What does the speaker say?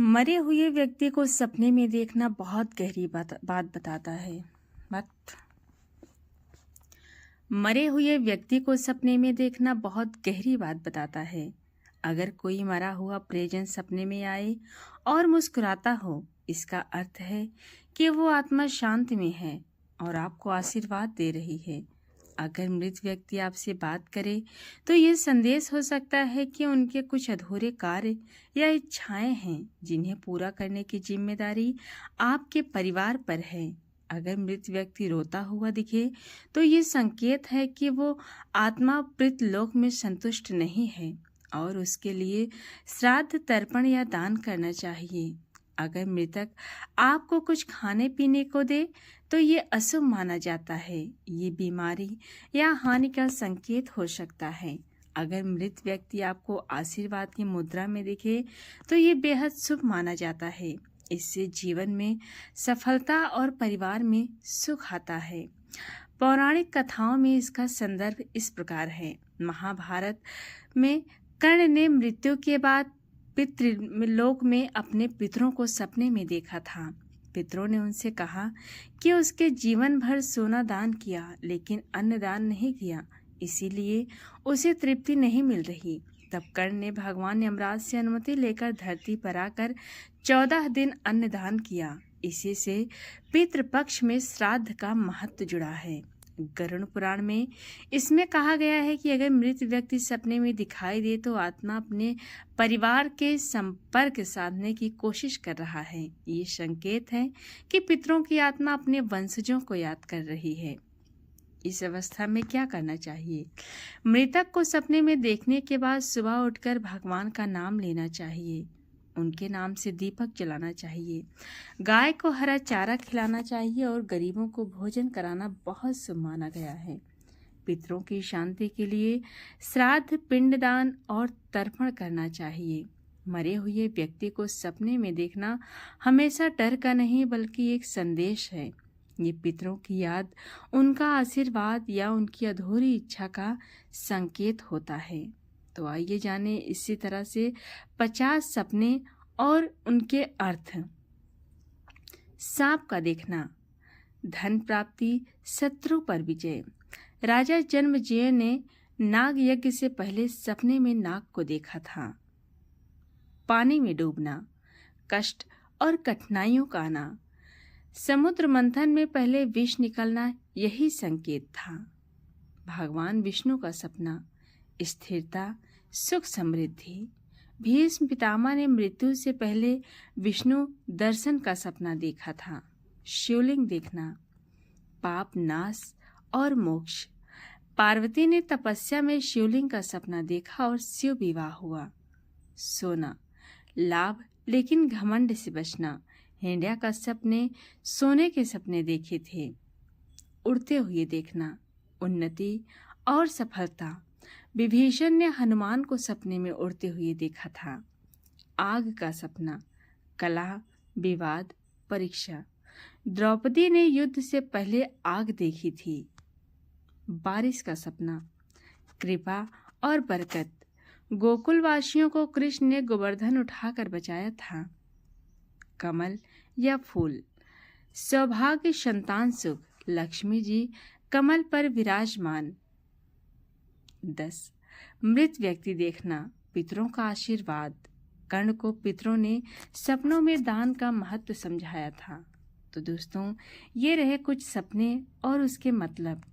मरे हुए व्यक्ति को सपने में देखना बहुत गहरी बात बताता है। बात मरे हुए व्यक्ति को सपने में देखना बहुत गहरी बात बताता है। अगर कोई मरा हुआ परिजन सपने में आए और मुस्कुराता हो, इसका अर्थ है कि वो आत्मा शांत में है और आपको आशीर्वाद दे रही है। अगर मृत व्यक्ति आपसे बात करे तो ये संदेश हो सकता है कि उनके कुछ अधूरे कार्य या इच्छाएं हैं जिन्हें पूरा करने की जिम्मेदारी आपके परिवार पर है। अगर मृत व्यक्ति रोता हुआ दिखे तो ये संकेत है कि वो आत्मा प्रेत लोक में संतुष्ट नहीं है और उसके लिए श्राद्ध, तर्पण या दान करना चाहिए। अगर मृतक आपको कुछ खाने पीने को दे तो ये अशुभ माना जाता है। ये बीमारी या हानि का संकेत हो सकता है। अगर मृत व्यक्ति आपको आशीर्वाद की मुद्रा में दिखे तो ये बेहद शुभ माना जाता है। इससे जीवन में सफलता और परिवार में सुख आता है। पौराणिक कथाओं में इसका संदर्भ इस प्रकार है। महाभारत में कर्ण ने मृत्यु के बाद पितृलोक में अपने पितरों को सपने में देखा था। पितरों ने उनसे कहा कि उसके जीवन भर सोना दान किया लेकिन अन्न दान नहीं किया, इसीलिए उसे तृप्ति नहीं मिल रही। तब कर्ण ने भगवान यमराज से अनुमति लेकर धरती पर आकर 14 दिन अन्न दान किया। इसी से पितृपक्ष में श्राद्ध का महत्व जुड़ा है। गरुड़ पुराण में इसमें कहा गया है कि अगर मृत व्यक्ति सपने में दिखाई दे तो आत्मा अपने परिवार के संपर्क साधने की कोशिश कर रहा है। ये संकेत है कि पितरों की आत्मा अपने वंशजों को याद कर रही है। इस अवस्था में क्या करना चाहिए? मृतक को सपने में देखने के बाद सुबह उठकर भगवान का नाम लेना चाहिए। उनके नाम से दीपक जलाना चाहिए। गाय को हरा चारा खिलाना चाहिए और गरीबों को भोजन कराना बहुत शुभ माना गया है। पितरों की शांति के लिए श्राद्ध, पिंडदान और तर्पण करना चाहिए। मरे हुए व्यक्ति को सपने में देखना हमेशा डर का नहीं बल्कि एक संदेश है। ये पितरों की याद, उनका आशीर्वाद या उनकी अधूरी इच्छा का संकेत होता है। तो आइए जाने इसी तरह से 50 सपने और उनके अर्थ। सांप का देखना, धन प्राप्ति, शत्रु पर विजय। राजा जन्मेजय ने नाग यज्ञ से पहले सपने में नाग को देखा था। पानी में डूबना, कष्ट और कठिनाइयों का आना। समुद्र मंथन में पहले विष निकलना यही संकेत था। भगवान विष्णु का सपना, स्थिरता, सुख समृद्धि। भीष्म पितामह ने मृत्यु से पहले विष्णु दर्शन का सपना देखा था। शिवलिंग देखना, पाप नाश और मोक्ष। पार्वती ने तपस्या में शिवलिंग का सपना देखा और शिव विवाह हुआ। सोना, लाभ लेकिन घमंड से बचना। हिरण्याकश्यप ने सोने के सपने देखे थे। उड़ते हुए देखना, उन्नति और सफलता। विभीषण ने हनुमान को सपने में उड़ते हुए देखा था। आग का सपना, कलह, विवाद, परीक्षा। द्रौपदी ने युद्ध से पहले आग देखी थी। बारिश का सपना, कृपा और बरकत। गोकुलवासियों को कृष्ण ने गोवर्धन उठाकर बचाया था। कमल या फूल, सौभाग्य, संतान सुख। लक्ष्मी जी कमल पर विराजमान। 10 मृत व्यक्ति देखना, पितरों का आशीर्वाद। कर्ण को पितरों ने सपनों में दान का महत्व समझाया था। तो दोस्तों, ये रहे कुछ सपने और उसके मतलब।